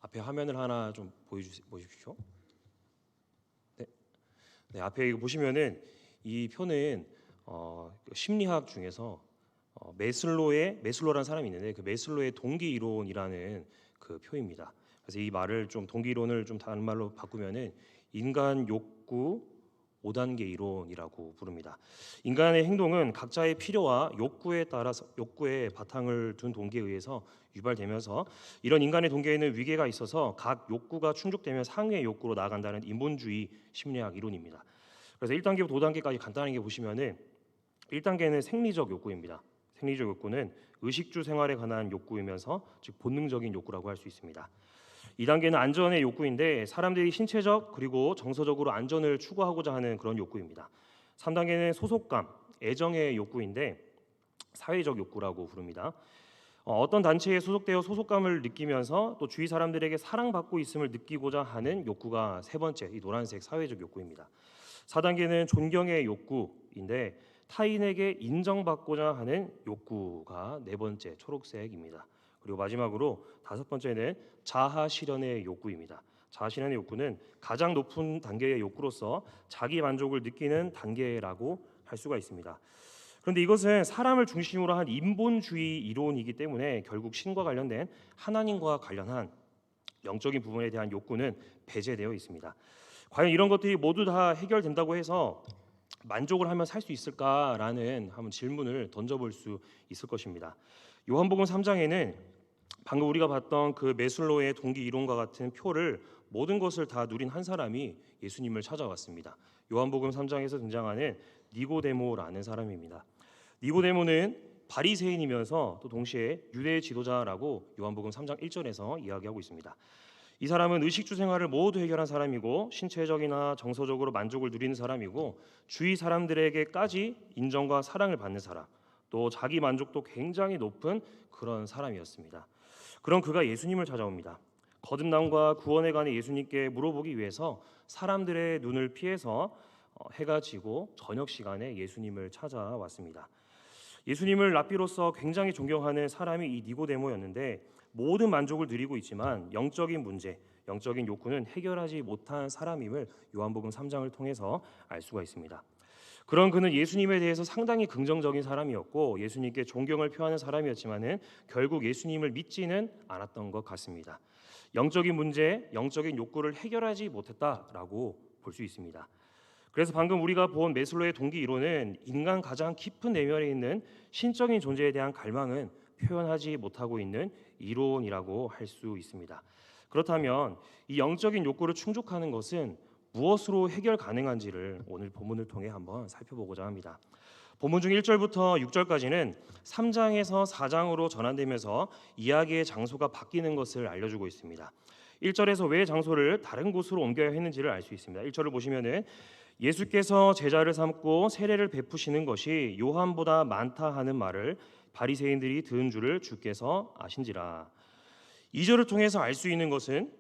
앞에 화면을 하나 좀 보십시오. 네, 네 앞에 이거 보시면은 이 표는 심리학 중에서 메슬로라는 사람이 있는데 그 메슬로의 동기 이론이라는 그 표입니다. 그래서 이 말을 좀 동기 이론을 좀 다른 말로 바꾸면은 인간 욕구 5단계 이론이라고 부릅니다. 인간의 행동은 각자의 필요와 욕구에 따라서 욕구의 바탕을 둔 동기에 의해서 유발되면서 이런 인간의 동기에는 위계가 있어서 각 욕구가 충족되면 상위의 욕구로 나아간다는 인본주의 심리학 이론입니다. 그래서 1단계부터 5단계까지 간단하게 보시면은 1단계는 생리적 욕구입니다. 생리적 욕구는 의식주 생활에 관한 욕구이면서 즉 본능적인 욕구라고 할 수 있습니다. 2단계는 안전의 욕구인데 사람들이 신체적 그리고 정서적으로 안전을 추구하고자 하는 그런 욕구입니다. 3단계는 소속감, 애정의 욕구인데 사회적 욕구라고 부릅니다. 어떤 단체에 소속되어 소속감을 느끼면서 또 주위 사람들에게 사랑받고 있음을 느끼고자 하는 욕구가 세 번째, 이 노란색 사회적 욕구입니다. 4단계는 존경의 욕구인데 타인에게 인정받고자 하는 욕구가 네 번째, 초록색입니다. 그리고 마지막으로 다섯 번째는 자아 실현의 욕구입니다. 자아 실현의 욕구는 가장 높은 단계의 욕구로서 자기 만족을 느끼는 단계라고 할 수가 있습니다. 그런데 이것은 사람을 중심으로 한 인본주의 이론이기 때문에 결국 신과 관련된 하나님과 관련한 영적인 부분에 대한 욕구는 배제되어 있습니다. 과연 이런 것들이 모두 다 해결된다고 해서 만족을 하며 살 수 있을까라는 한번 질문을 던져볼 수 있을 것입니다. 요한복음 3장에는 방금 우리가 봤던 그 메슬로의 동기 이론과 같은 표를 모든 것을 다 누린 한 사람이 예수님을 찾아왔습니다. 요한복음 3장에서 등장하는 니고데모라는 사람입니다. 니고데모는 바리새인이면서 또 동시에 유대 지도자라고 요한복음 3장 1절에서 이야기하고 있습니다. 이 사람은 의식주 생활을 모두 해결한 사람이고 신체적이나 정서적으로 만족을 누리는 사람이고 주위 사람들에게까지 인정과 사랑을 받는 사람, 또 자기 만족도 굉장히 높은 그런 사람이었습니다. 그런 그가 예수님을 찾아옵니다. 거듭남과 구원에 관해 예수님께 물어보기 위해서 사람들의 눈을 피해서 해가 지고 저녁 시간에 예수님을 찾아왔습니다. 예수님을 랍비로서 굉장히 존경하는 사람이 이 니고데모였는데 모든 만족을 누리고 있지만 영적인 문제, 영적인 욕구는 해결하지 못한 사람임을 요한복음 3장을 통해서 알 수가 있습니다. 그런 그는 예수님에 대해서 상당히 긍정적인 사람이었고 예수님께 존경을 표하는 사람이었지만은 결국 예수님을 믿지는 않았던 것 같습니다. 영적인 문제, 영적인 욕구를 해결하지 못했다라고 볼 수 있습니다. 그래서 방금 우리가 본 메슬로의 동기 이론은 인간 가장 깊은 내면에 있는 신적인 존재에 대한 갈망은 표현하지 못하고 있는 이론이라고 할 수 있습니다. 그렇다면 이 영적인 욕구를 충족하는 것은 무엇으로 해결 가능한지를 오늘 본문을 통해 한번 살펴보고자 합니다. 본문 중 1절부터 6절까지는 3장에서 4장으로 전환되면서 이야기의 장소가 바뀌는 것을 알려주고 있습니다. 1절에서 왜 장소를 다른 곳으로 옮겨야 했는지를 알 수 있습니다. 1절을 보시면은 예수께서 제자를 삼고 세례를 베푸시는 것이 요한보다 많다 하는 말을 바리새인들이 들은 줄을 주께서 아신지라. 2절을 통해서 알 수 있는 것은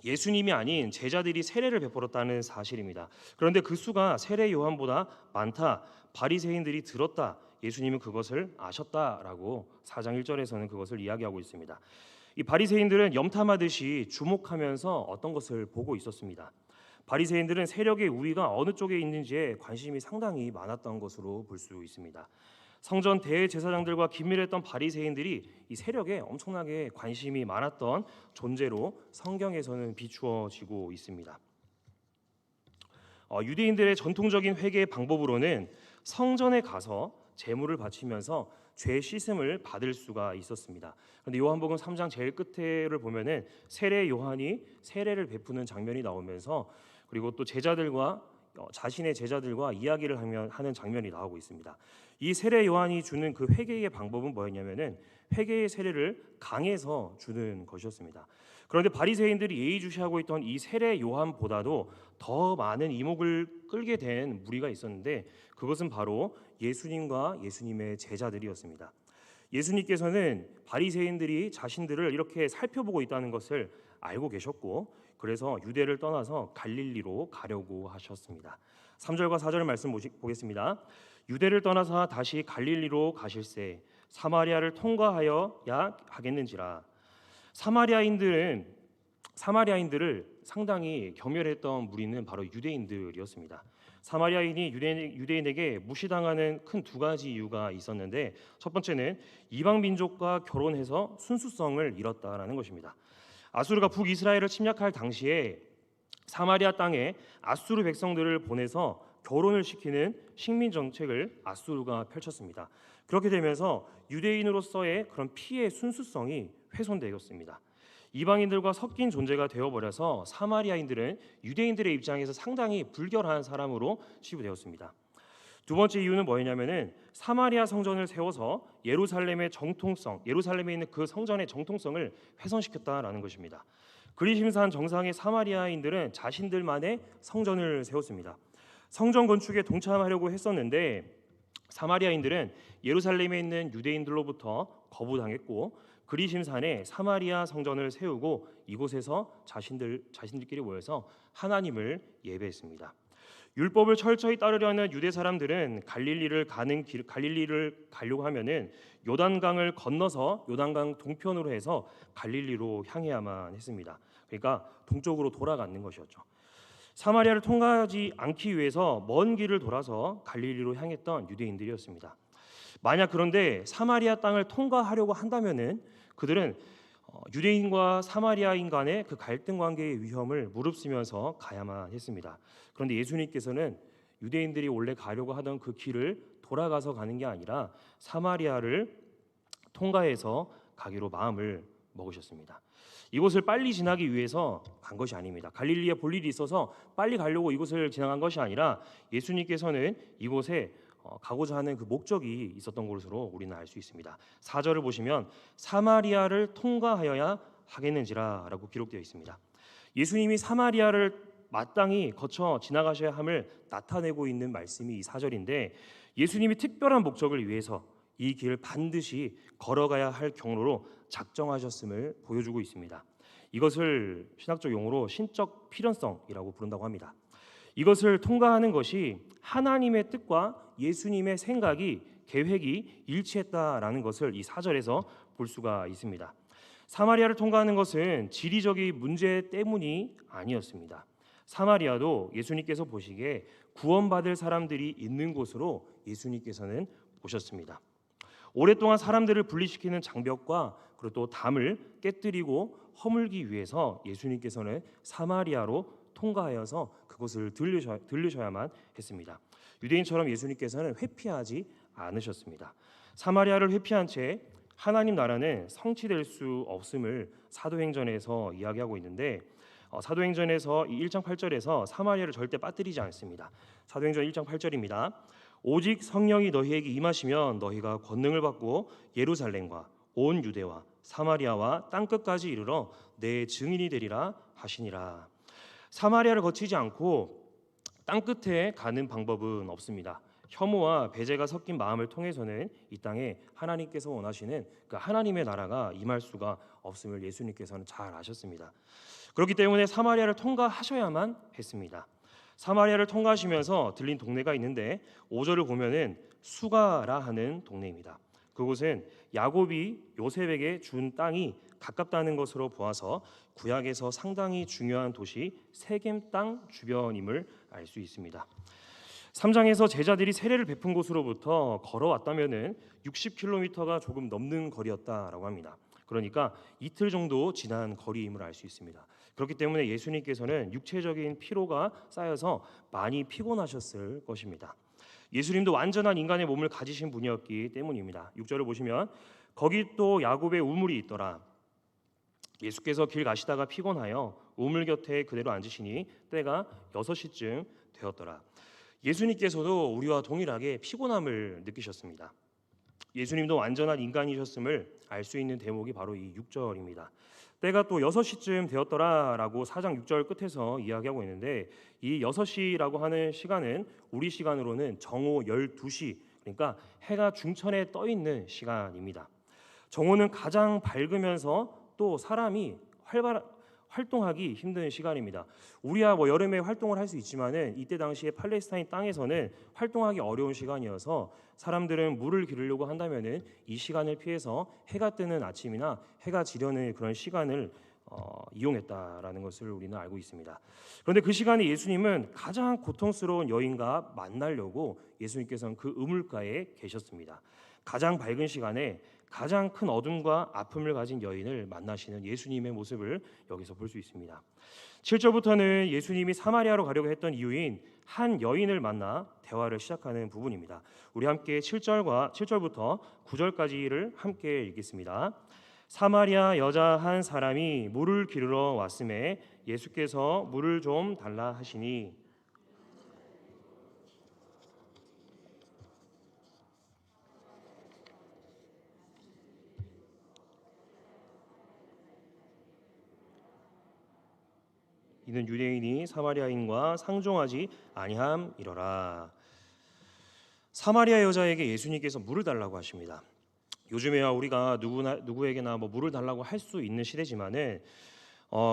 예수님이 아닌 제자들이 세례를 베풀었다는 사실입니다. 그런데 그 수가 세례 요한보다 많다, 바리새인들이 들었다, 예수님은 그것을 아셨다라고 4장 1절에서는 그것을 이야기하고 있습니다. 이 바리새인들은 염탐하듯이 주목하면서 어떤 것을 보고 있었습니다. 바리새인들은 세력의 우위가 어느 쪽에 있는지에 관심이 상당히 많았던 것으로 볼 수 있습니다. 성전 대제사장들과 긴밀했던 바리새인들이 이 세력에 엄청나게 관심이 많았던 존재로 성경에서는 비추어지고 있습니다. 유대인들의 전통적인 회개 방법으로는 성전에 가서 제물을 바치면서 죄 씻음을 받을 수가 있었습니다. 그런데 요한복음 3장 제일 끝에를 보면은 세례 요한이 세례를 베푸는 장면이 나오면서 그리고 또 제자들과 자신의 제자들과 이야기를 하는 장면이 나오고 있습니다. 이 세례 요한이 주는 그 회개의 방법은 뭐였냐면은 회개의 세례를 강에서 주는 것이었습니다. 그런데 바리새인들이 예의주시하고 있던 이 세례 요한보다도 더 많은 이목을 끌게 된 무리가 있었는데 그것은 바로 예수님과 예수님의 제자들이었습니다. 예수님께서는 바리새인들이 자신들을 이렇게 살펴보고 있다는 것을 알고 계셨고 그래서 유대를 떠나서 갈릴리로 가려고 하셨습니다. 3절과 4절 말씀 보겠습니다. 유대를 떠나서 다시 갈릴리로 가실새 사마리아를 통과하여야 하겠는지라. 사마리아인들은 사마리아인들을 상당히 경멸했던 무리는 바로 유대인들이었습니다. 사마리아인이 유대인에게 무시당하는 큰 두 가지 이유가 있었는데, 첫 번째는 이방 민족과 결혼해서 순수성을 잃었다라는 것입니다. 아수르가 북이스라엘을 침략할 당시에 사마리아 땅에 아수르 백성들을 보내서 결혼을 시키는 식민 정책을 아수르가 펼쳤습니다. 그렇게 되면서 유대인으로서의 그런 피의 순수성이 훼손되었습니다. 이방인들과 섞인 존재가 되어버려서 사마리아인들은 유대인들의 입장에서 상당히 불결한 사람으로 취급되었습니다. 두 번째 이유는 뭐였냐면은 사마리아 성전을 세워서 예루살렘의 정통성, 예루살렘에 있는 그 성전의 정통성을 훼손시켰다라는 것입니다. 그리심산 정상의 사마리아인들은 자신들만의 성전을 세웠습니다. 성전 건축에 동참하려고 했었는데 사마리아인들은 예루살렘에 있는 유대인들로부터 거부당했고, 그리심산에 사마리아 성전을 세우고 이곳에서 자신들끼리 모여서 하나님을 예배했습니다. 율법을 철저히 따르려는 유대 사람들은 갈릴리를 가려고 하면은 요단강을 건너서 요단강 동편으로 해서 갈릴리로 향해야만 했습니다. 그러니까 동쪽으로 돌아가는 것이었죠. 사마리아를 통과하지 않기 위해서 먼 길을 돌아서 갈릴리로 향했던 유대인들이었습니다. 만약 그런데 사마리아 땅을 통과하려고 한다면은 그들은 유대인과 사마리아인 간의 그 갈등 관계의 위험을 무릅쓰면서 가야만 했습니다. 그런데 예수님께서는 유대인들이 원래 가려고 하던 그 길을 돌아가서 가는 게 아니라 사마리아를 통과해서 가기로 마음을 먹으셨습니다. 이곳을 빨리 지나기 위해서 간 것이 아닙니다. 갈릴리에 볼 일이 있어서 빨리 가려고 이곳을 지나간 것이 아니라 예수님께서는 이곳에 가고자 하는 그 목적이 있었던 것으로 우리는 알 수 있습니다. 4절을 보시면 사마리아를 통과하여야 하겠는지라라고 기록되어 있습니다. 예수님이 사마리아를 마땅히 거쳐 지나가셔야 함을 나타내고 있는 말씀이 이 4절인데, 예수님이 특별한 목적을 위해서 이 길을 반드시 걸어가야 할 경로로 작정하셨음을 보여주고 있습니다. 이것을 신학적 용어로 신적 필연성이라고 부른다고 합니다. 이것을 통과하는 것이 하나님의 뜻과 예수님의 생각이 계획이 일치했다라는 것을 이 4절에서 볼 수가 있습니다. 사마리아를 통과하는 것은 지리적인 문제 때문이 아니었습니다. 사마리아도 예수님께서 보시기에 구원받을 사람들이 있는 곳으로 예수님께서는 보셨습니다. 오랫동안 사람들을 분리시키는 장벽과 그리고 또 담을 깨뜨리고 허물기 위해서 예수님께서는 사마리아로 통과하여서 그곳을 들르셔야만 했습니다. 유대인처럼 예수님께서는 회피하지 않으셨습니다. 사마리아를 회피한 채 하나님 나라는 성취될 수 없음을 사도행전에서 이야기하고 있는데, 사도행전에서 1장 8절에서 사마리아를 절대 빠뜨리지 않습니다. 사도행전 1장 8절입니다. 오직 성령이 너희에게 임하시면 너희가 권능을 받고 예루살렘과 온 유대와 사마리아와 땅끝까지 이르러 내 증인이 되리라 하시니라. 사마리아를 거치지 않고 땅끝에 가는 방법은 없습니다. 혐오와 배제가 섞인 마음을 통해서는 이 땅에 하나님께서 원하시는 그 하나님의 나라가 임할 수가 없음을 예수님께서는 잘 아셨습니다. 그렇기 때문에 사마리아를 통과하셔야만 했습니다. 사마리아를 통과하시면서 들린 동네가 있는데 5절을 보면은 수가라 하는 동네입니다. 그곳은 야곱이 요셉에게 준 땅이 가깝다는 것으로 보아서 구약에서 상당히 중요한 도시 세겜 땅 주변임을 알 수 있습니다. 3장에서 제자들이 세례를 베푼 곳으로부터 걸어왔다면은 60km가 조금 넘는 거리였다라고 합니다. 그러니까 이틀 정도 지난 거리임을 알 수 있습니다. 그렇기 때문에 예수님께서는 육체적인 피로가 쌓여서 많이 피곤하셨을 것입니다. 예수님도 완전한 인간의 몸을 가지신 분이었기 때문입니다. 6절을 보시면 거기 또 야곱의 우물이 있더라. 예수께서 길 가시다가 피곤하여 우물 곁에 그대로 앉으시니 때가 6시쯤 되었더라. 예수님께서도 우리와 동일하게 피곤함을 느끼셨습니다. 예수님도 완전한 인간이셨음을 알 수 있는 대목이 바로 이 6절입니다. 때가 또 6시쯤 되었더라라고 4장 6절 끝에서 이야기하고 있는데, 이 6시라고 하는 시간은 우리 시간으로는 정오 12시, 그러니까 해가 중천에 떠 있는 시간입니다. 정오는 가장 밝으면서 또 사람이 활동하기 힘든 시간입니다. 우리야 여름에 활동을 할 수 있지만은 이때 당시에 팔레스타인 땅에서는 활동하기 어려운 시간이어서 사람들은 물을 기르려고 한다면은 이 시간을 피해서 해가 뜨는 아침이나 해가 지려는 그런 시간을 이용했다라는 것을 우리는 알고 있습니다. 그런데 그 시간에 예수님은 가장 고통스러운 여인과 만나려고 예수님께서는 그 우물가에 계셨습니다. 가장 밝은 시간에 가장 큰 어둠과 아픔을 가진 여인을 만나시는 예수님의 모습을 여기서 볼 수 있습니다. 7절부터는 예수님이 사마리아로 가려고 했던 이유인 한 여인을 만나 대화를 시작하는 부분입니다. 우리 함께 7절부터 9절까지를 함께 읽겠습니다. 사마리아 여자 한 사람이 물을 기르러 왔음에 예수께서 물을 좀 달라 하시니 이는 유대인이 사마리아인과 상종하지 아니함이러라. 사마리아 여자에게 예수님께서 물을 달라고 하십니다. 요즘에야 우리가 누구에게나 물을 달라고 할 수 있는 시대지만은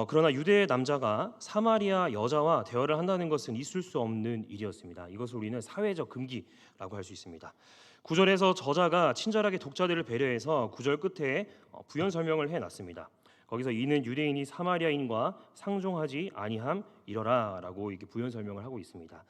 그러나 유대 남자가 사마리아 여자와 대화를 한다는 것은 있을 수 없는 일이었습니다. 이것을 우리는 사회적 금기라고 할 수 있습니다. 9절에서 저자가 친절하게 독자들을 배려해서 9절 끝에 부연 설명을 해놨습니다. 거기서 이는 유대인이 사마리아인과 상종하지 아니함이러라라고 이렇게 부연 설명을 하고 있습니다.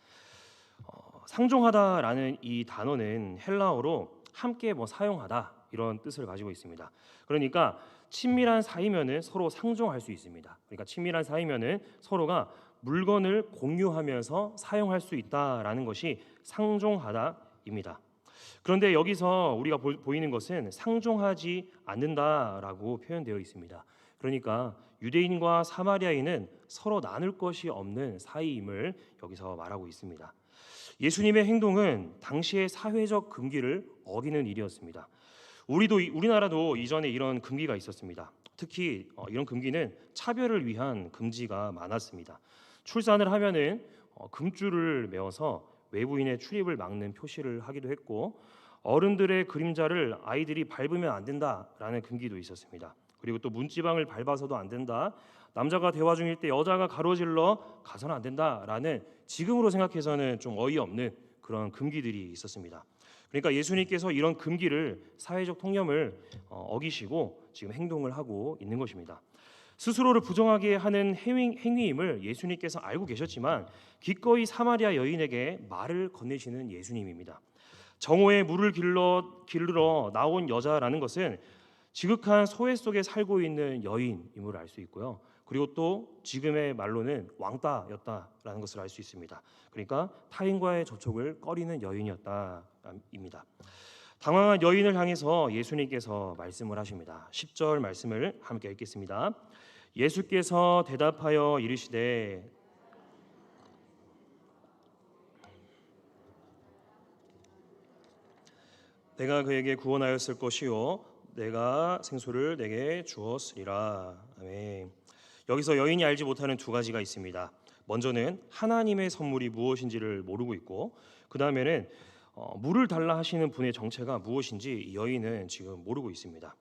상종하다라는 이 단어는 헬라어로 함께 사용하다 이런 뜻을 가지고 있습니다. 그러니까 친밀한 사이면은 서로 상종할 수 있습니다. 그러니까 친밀한 사이면은 서로가 물건을 공유하면서 사용할 수 있다라는 것이 상종하다입니다. 그런데 여기서 우리가 보이는 것은 상종하지 않는다라고 표현되어 있습니다. 그러니까 유대인과 사마리아인은 서로 나눌 것이 없는 사이임을 여기서 말하고 있습니다. 예수님의 행동은 당시의 사회적 금기를 어기는 일이었습니다. 우리나라도 이전에 이런 금기가 있었습니다. 특히 이런 금기는 차별을 위한 금지가 많았습니다. 출산을 하면은 금줄을 메어서 외부인의 출입을 막는 표시를 하기도 했고, 어른들의 그림자를 아이들이 밟으면 안 된다라는 금기도 있었습니다. 그리고 또 문지방을 밟아서도 안 된다. 남자가 대화 중일 때 여자가 가로질러 가서는 안 된다라는 지금으로 생각해서는 좀 어이없는 그런 금기들이 있었습니다. 그러니까 예수님께서 이런 금기를 사회적 통념을 어기시고 지금 행동을 하고 있는 것입니다. 스스로를 부정하게 하는 행위임을 예수님께서 알고 계셨지만 기꺼이 사마리아 여인에게 말을 건네시는 예수님입니다. 정오에 물을 기르러 나온 여자라는 것은 지극한 소외 속에 살고 있는 여인임을 알 수 있고요. 그리고 또 지금의 말로는 왕따였다라는 것을 알 수 있습니다. 그러니까 타인과의 접촉을 꺼리는 여인이었다입니다. 당황한 여인을 향해서 예수님께서 말씀을 하십니다. 10절 말씀을 함께 읽겠습니다. 예수께서 대답하여 이르시되 내가 그에게 구원하였을 것이요 내가 생수를 내게 주었으리라. 아멘. 여기서 여인이 알지 못하는 두 가지가 있습니다. 먼저는 하나님의 선물이 무엇인지를 모르고 있고, 그 다음에는 물을 달라 하시는 분의 정체가 무엇인지 여인은 지금 모르고 있습니다.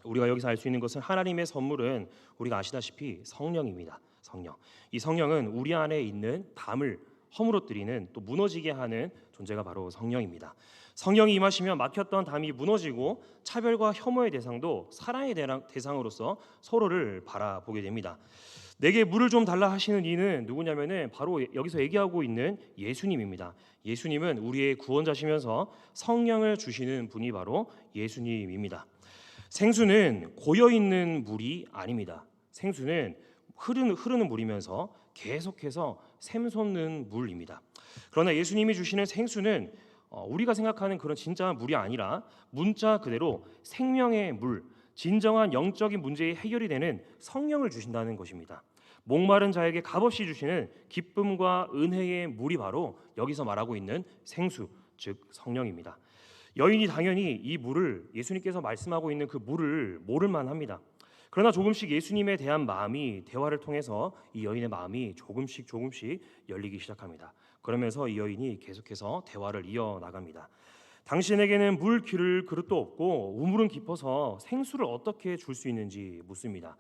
우리가 여기서 알 수 있는 것은 하나님의 선물은 우리가 아시다시피 성령입니다. 성령. 이 성령은 우리 안에 있는 담을 허물어뜨리는, 또 무너지게 하는 존재가 바로 성령입니다. 성령이 임하시면 막혔던 담이 무너지고 차별과 혐오의 대상도 사랑의 대상으로서 서로를 바라보게 됩니다. 내게 물을 좀 달라 하시는 이는 누구냐면은 바로 여기서 얘기하고 있는 예수님입니다. 예수님은 우리의 구원자시면서 성령을 주시는 분이 바로 예수님입니다. 생수는 고여 있는 물이 아닙니다. 생수는 흐르는 물이면서 계속해서 샘솟는 물입니다. 그러나 예수님이 주시는 생수는 우리가 생각하는 그런 진짜 물이 아니라 문자 그대로 생명의 물, 진정한 영적인 문제의 해결이 되는 성령을 주신다는 것입니다. 목마른 자에게 값없이 주시는 기쁨과 은혜의 물이 바로 여기서 말하고 있는 생수, 즉 성령입니다. 여인이 당연히 이 물을, 예수님께서 말씀하고 있는 그 물을 모를 만합니다. 그러나 조금씩 예수님에 대한 마음이, 대화를 통해서 이 여인의 마음이 조금씩 열리기 시작합니다. 그러면서 이 여인이 계속해서 대화를 이어나갑니다. 당신에게는 물 기를 그릇도 없고 우물은 깊어서 생수를 어떻게 줄 수 있는지 묻습니다.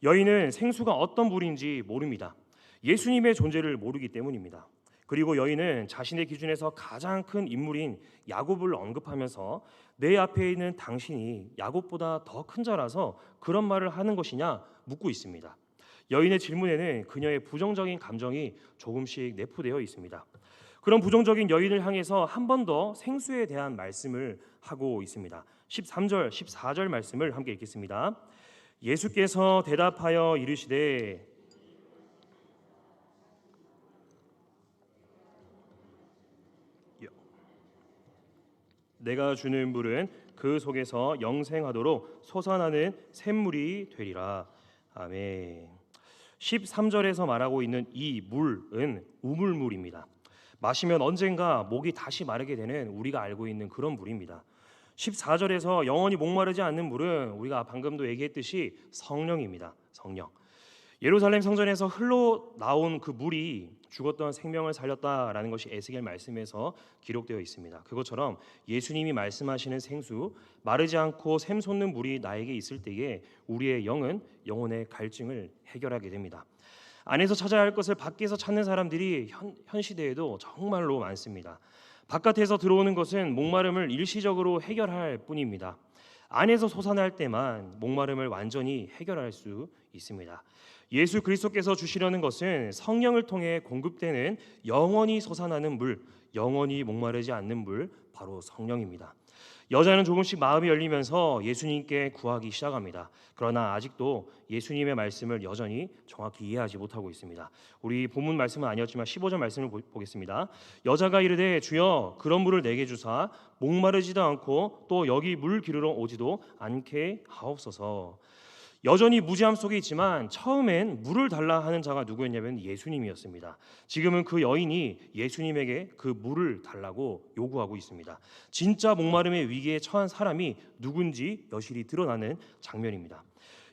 여인은 생수가 어떤 물인지 모릅니다. 예수님의 존재를 모르기 때문입니다. 그리고 여인은 자신의 기준에서 가장 큰 인물인 야곱을 언급하면서 내 앞에 있는 당신이 야곱보다 더 큰 자라서 그런 말을 하는 것이냐 묻고 있습니다. 여인의 질문에는 그녀의 부정적인 감정이 조금씩 내포되어 있습니다. 그런 부정적인 여인을 향해서 한 번 더 생수에 대한 말씀을 하고 있습니다. 13절, 14절 말씀을 함께 읽겠습니다. 예수께서 대답하여 이르시되 내가 주는 물은 그 속에서 영생하도록 솟아나는 샘물이 되리라. 아멘. 13절에서 말하고 있는 이 물은 우물물입니다. 마시면 언젠가 목이 다시 마르게 되는 우리가 알고 있는 그런 물입니다. 14절에서 영원히 목마르지 않는 물은 우리가 방금도 얘기했듯이 성령입니다. 성령. 예루살렘 성전에서 흘러나온 그 물이 죽었던 생명을 살렸다라는 것이 에스겔 말씀에서 기록되어 있습니다. 그것처럼 예수님이 말씀하시는 생수, 마르지 않고 샘 솟는 물이 나에게 있을 때에 우리의 영은 영혼의 갈증을 해결하게 됩니다. 안에서 찾아야 할 것을 밖에서 찾는 사람들이 현 시대에도 정말로 많습니다. 바깥에서 들어오는 것은 목마름을 일시적으로 해결할 뿐입니다. 안에서 솟아날 때만 목마름을 완전히 해결할 수 있습니다. 예수 그리스도께서 주시려는 것은 성령을 통해 공급되는 영원히 솟아나는 물, 영원히 목마르지 않는 물, 바로 성령입니다. 여자는 조금씩 마음이 열리면서 예수님께 구하기 시작합니다. 그러나 아직도 예수님의 말씀을 여전히 정확히 이해하지 못하고 있습니다. 우리 본문 말씀은 아니었지만 15절 말씀을 보겠습니다. 여자가 이르되 주여 그런 물을 내게 주사 목마르지도 않고 또 여기 물 기르러 오지도 않게 하옵소서. 여전히 무지함 속에 있지만 처음엔 물을 달라 하는 자가 누구였냐면 예수님이었습니다. 지금은 그 여인이 예수님에게 그 물을 달라고 요구하고 있습니다. 진짜 목마름의 위기에 처한 사람이 누군지 여실히 드러나는 장면입니다.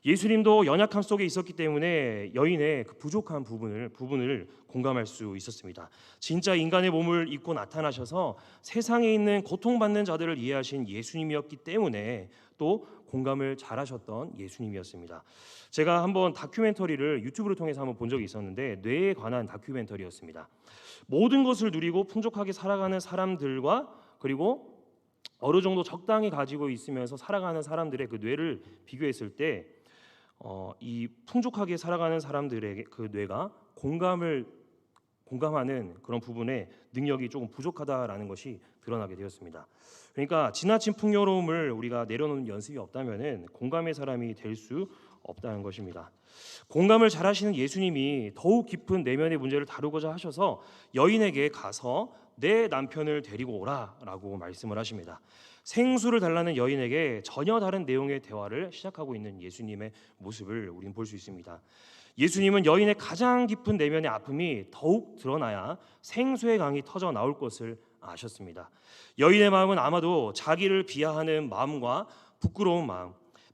예수님도 연약함 속에 있었기 때문에 여인의 그 부족한 부분을 공감할 수 있었습니다. 진짜 인간의 몸을 입고 나타나셔서 세상에 있는 고통받는 자들을 이해하신 예수님이었기 때문에 또 공감을 잘하셨던 예수님이었습니다. 제가 한번 다큐멘터리를 유튜브를 통해서 한번 본 적이 있었는데 뇌에 관한 다큐멘터리였습니다. 모든 것을 누리고 풍족하게 살아가는 사람들과 그리고 어느 정도 적당히 가지고 있으면서 살아가는 사람들의 그 뇌를 비교했을 때 이 풍족하게 살아가는 사람들의 그 뇌가 공감하는 그런 부분에 능력이 조금 부족하다라는 것이 드러나게 되었습니다. 그러니까 지나친 풍요로움을 우리가 내려놓는 연습이 없다면은 공감의 사람이 될 수 없다는 것입니다. 공감을 잘하시는 예수님이 더욱 깊은 내면의 문제를 다루고자 하셔서 여인에게 가서 내 남편을 데리고 오라라고 말씀을 하십니다. 생수를 달라는 여인에게 전혀 다른 내용의 대화를 시작하고 있는 예수님의 모습을 우리는 볼 수 있습니다. 예수님은 여인의 가장 깊은 내면의 아픔이 더욱 드러나야 생수의 강이 터져 나올 것을 아셨습니다. 여인의 마음은 아마도 자기를 비하하는 마음과 부끄러운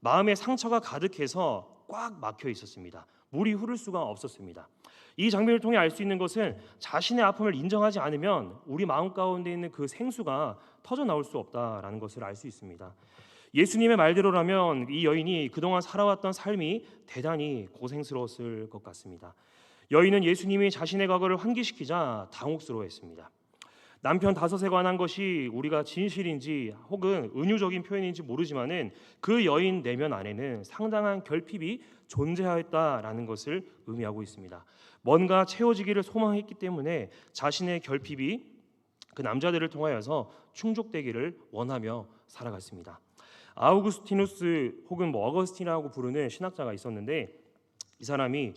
마음의 상처가 가득해서 꽉 막혀 있었습니다. 물이 흐를 수가 없었습니다. 이 장면을 통해 알 수 있는 것은 자신의 아픔을 인정하지 않으면 우리 마음 가운데 있는 그 생수가 터져 나올 수 없다라는 것을 알 수 있습니다. 예수님의 말대로라면 이 여인이 그동안 살아왔던 삶이 대단히 고생스러웠을 것 같습니다. 여인은 예수님이 자신의 과거를 환기시키자 당혹스러워했습니다. 남편 다섯에 관한 것이 우리가 진실인지 혹은 은유적인 표현인지 모르지만은 그 여인 내면 안에는 상당한 결핍이 존재하였다라는 것을 의미하고 있습니다. 뭔가 채워지기를 소망했기 때문에 자신의 결핍이 그 남자들을 통하여서 충족되기를 원하며 살아갔습니다. 아우구스티누스 혹은 어거스틴이라고 부르는 신학자가 있었는데 이 사람이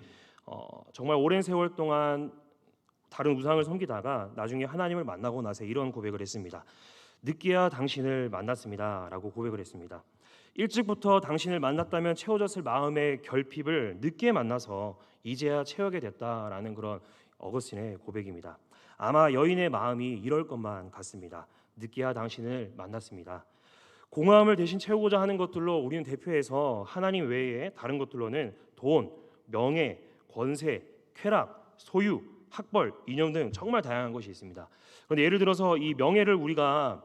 정말 오랜 세월 동안 다른 우상을 섬기다가 나중에 하나님을 만나고 나서 이런 고백을 했습니다. 늦게야 당신을 만났습니다 라고 고백을 했습니다. 일찍부터 당신을 만났다면 채워졌을 마음의 결핍을 늦게 만나서 이제야 채우게 됐다라는 그런 어거스틴의 고백입니다. 아마 여인의 마음이 이럴 것만 같습니다. 늦게야 당신을 만났습니다. 공허함을 대신 채우고자 하는 것들로 우리는 대표해서 하나님 외에 다른 것들로는 돈, 명예, 권세, 쾌락, 소유, 학벌, 이념 등 정말 다양한 것이 있습니다. 그런데 예를 들어서 이 명예를 우리가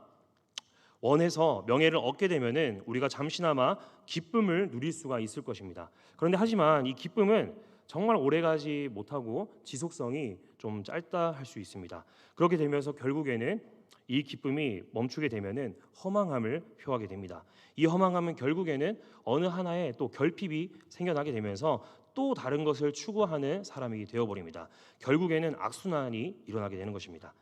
원해서 명예를 얻게 되면은 우리가 잠시나마 기쁨을 누릴 수가 있을 것입니다. 그런데 하지만 이 기쁨은 정말 오래가지 못하고 지속성이 좀 짧다 할 수 있습니다. 그렇게 되면서 결국에는 이 기쁨이 멈추게 되면은 허망함을 표하게 됩니다. 이 허망함은 결국에는 어느 하나의 또 결핍이 생겨나게 되면서 또 다른 것을 추구하는 사람이 되어버립니다. 결국에는 악순환이 일어나게 되는 것입니다.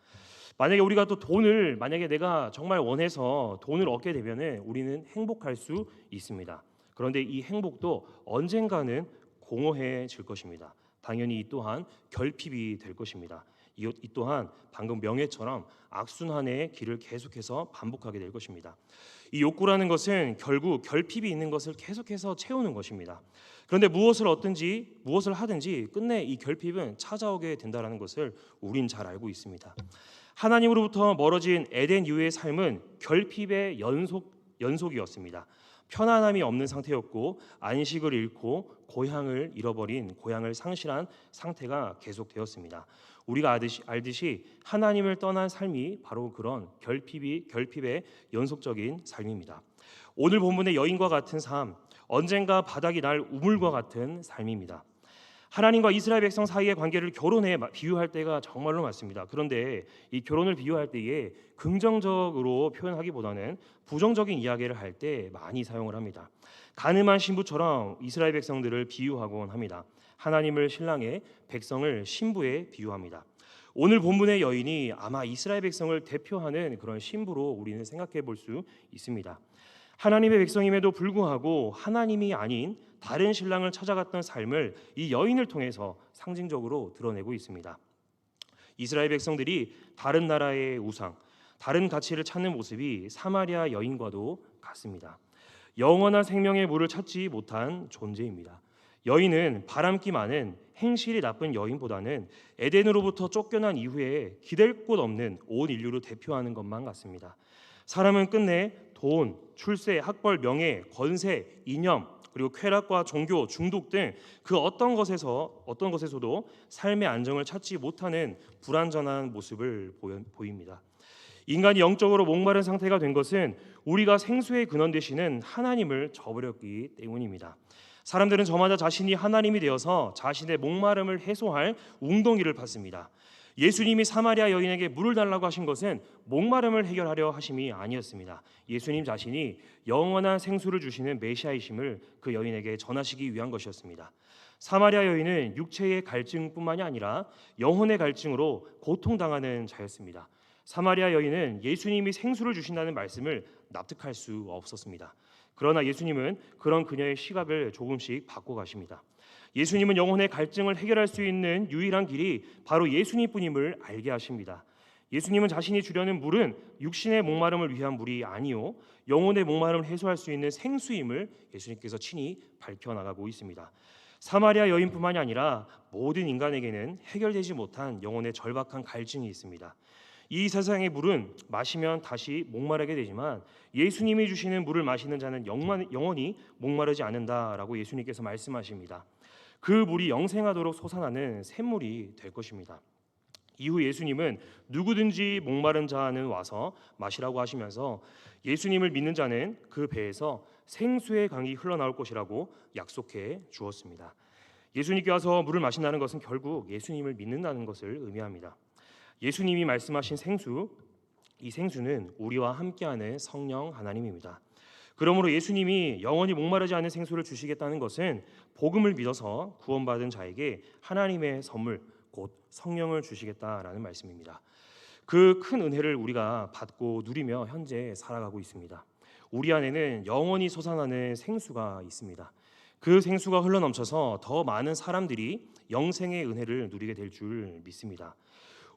만약에 우리가 또 돈을 만약에 내가 정말 원해서 돈을 얻게 되면은 우리는 행복할 수 있습니다. 그런데 이 행복도 언젠가는 공허해질 것입니다. 당연히 이 또한 결핍이 될 것입니다. 이 또한 방금 명예처럼 악순환의 길을 계속해서 반복하게 될 것입니다. 이 욕구라는 것은 결국 결핍이 있는 것을 계속해서 채우는 것입니다. 그런데 무엇을 하든지 끝내 이 결핍은 찾아오게 된다는 것을 우린 잘 알고 있습니다. 하나님으로부터 멀어진 에덴 이후의 삶은 결핍의 연속이었습니다. 편안함이 없는 상태였고 안식을 잃고 고향을 잃어버린 고향을 상실한 상태가 계속되었습니다. 우리가 알듯이 하나님을 떠난 삶이 바로 그런 결핍의 연속적인 삶입니다. 오늘 본문의 여인과 같은 삶, 언젠가 바닥이 날 우물과 같은 삶입니다. 하나님과 이스라엘 백성 사이의 관계를 결혼에 비유할 때가 정말로 많습니다. 그런데 이 결혼을 비유할 때에 긍정적으로 표현하기보다는 부정적인 이야기를 할 때 많이 사용을 합니다. 가늠한 신부처럼 이스라엘 백성들을 비유하곤 합니다. 하나님을 신랑에, 백성을 신부에 비유합니다. 오늘 본문의 여인이 아마 이스라엘 백성을 대표하는 그런 신부로 우리는 생각해 볼 수 있습니다. 하나님의 백성임에도 불구하고 하나님이 아닌 다른 신랑을 찾아갔던 삶을 이 여인을 통해서 상징적으로 드러내고 있습니다. 이스라엘 백성들이 다른 나라의 우상, 다른 가치를 찾는 모습이 사마리아 여인과도 같습니다. 영원한 생명의 물을 찾지 못한 존재입니다. 여인은 바람기 많은 행실이 나쁜 여인보다는 에덴으로부터 쫓겨난 이후에 기댈 곳 없는 온 인류를 대표하는 것만 같습니다. 사람은 끝내 돈, 출세, 학벌, 명예, 권세, 이념, 그리고 쾌락과 종교, 중독 등 그 어떤 것에서도 삶의 안정을 찾지 못하는 불완전한 모습을 보입니다. 인간이 영적으로 목마른 상태가 된 것은 우리가 생수의 근원 되시는 하나님을 저버렸기 때문입니다. 사람들은 저마다 자신이 하나님이 되어서 자신의 목마름을 해소할 웅덩이를 팠습니다. 예수님이 사마리아 여인에게 물을 달라고 하신 것은 목마름을 해결하려 하심이 아니었습니다. 예수님 자신이 영원한 생수를 주시는 메시아이심을 그 여인에게 전하시기 위한 것이었습니다. 사마리아 여인은 육체의 갈증뿐만이 아니라 영혼의 갈증으로 고통당하는 자였습니다. 사마리아 여인은 예수님이 생수를 주신다는 말씀을 납득할 수 없었습니다. 그러나 예수님은 그런 그녀의 시각을 조금씩 바꿔가십니다. 예수님은 영혼의 갈증을 해결할 수 있는 유일한 길이 바로 예수님뿐임을 알게 하십니다. 예수님은 자신이 주려는 물은 육신의 목마름을 위한 물이 아니요 영혼의 목마름을 해소할 수 있는 생수임을 예수님께서 친히 밝혀나가고 있습니다. 사마리아 여인뿐만이 아니라 모든 인간에게는 해결되지 못한 영혼의 절박한 갈증이 있습니다. 이 세상의 물은 마시면 다시 목마르게 되지만 예수님이 주시는 물을 마시는 자는 영원히 목마르지 않는다라고 예수님께서 말씀하십니다. 그 물이 영생하도록 솟아나는 샘물이 될 것입니다. 이후 예수님은 누구든지 목마른 자는 와서 마시라고 하시면서 예수님을 믿는 자는 그 배에서 생수의 강이 흘러나올 것이라고 약속해 주었습니다. 예수님께 와서 물을 마신다는 것은 결국 예수님을 믿는다는 것을 의미합니다. 예수님이 말씀하신 생수, 이 생수는 우리와 함께하는 성령 하나님입니다. 그러므로 예수님이 영원히 목마르지 않은 생수를 주시겠다는 것은 복음을 믿어서 구원받은 자에게 하나님의 선물 곧 성령을 주시겠다라는 말씀입니다. 그 큰 은혜를 우리가 받고 누리며 현재 살아가고 있습니다. 우리 안에는 영원히 솟아나는 생수가 있습니다. 그 생수가 흘러넘쳐서 더 많은 사람들이 영생의 은혜를 누리게 될 줄 믿습니다.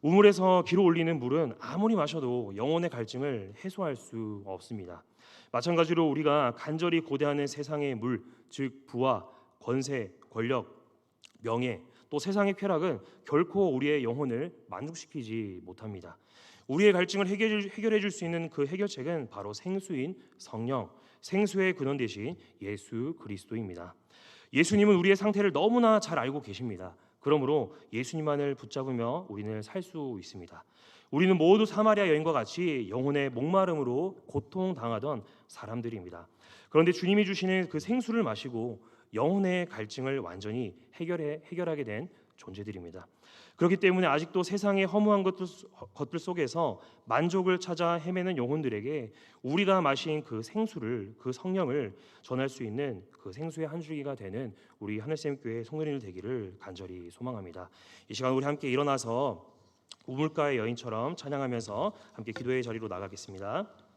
우물에서 기로 올리는 물은 아무리 마셔도 영혼의 갈증을 해소할 수 없습니다. 마찬가지로 우리가 간절히 고대하는 세상의 물, 즉 부와 권세, 권력, 명예, 또 세상의 쾌락은 결코 우리의 영혼을 만족시키지 못합니다. 우리의 갈증을 해결해 줄 수 있는 그 해결책은 바로 생수인 성령, 생수의 근원 되신 예수 그리스도입니다. 예수님은 우리의 상태를 너무나 잘 알고 계십니다. 그러므로 예수님만을 붙잡으며 우리는 살 수 있습니다. 우리는 모두 사마리아 여인과 같이 영혼의 목마름으로 고통당하던 사람들입니다. 그런데 주님이 주시는 그 생수를 마시고 영혼의 갈증을 완전히 해결하게 된 존재들입니다. 그렇기 때문에 아직도 세상의 허무한 것들 속에서 만족을 찾아 헤매는 영혼들에게 우리가 마신 그 생수를, 그 성령을 전할 수 있는 그 생수의 한 줄기가 되는 우리 하늘샘교회 성도님들 되기를 간절히 소망합니다. 이 시간 우리 함께 일어나서 우물가의 여인처럼 찬양하면서 함께 기도의 자리로 나가겠습니다.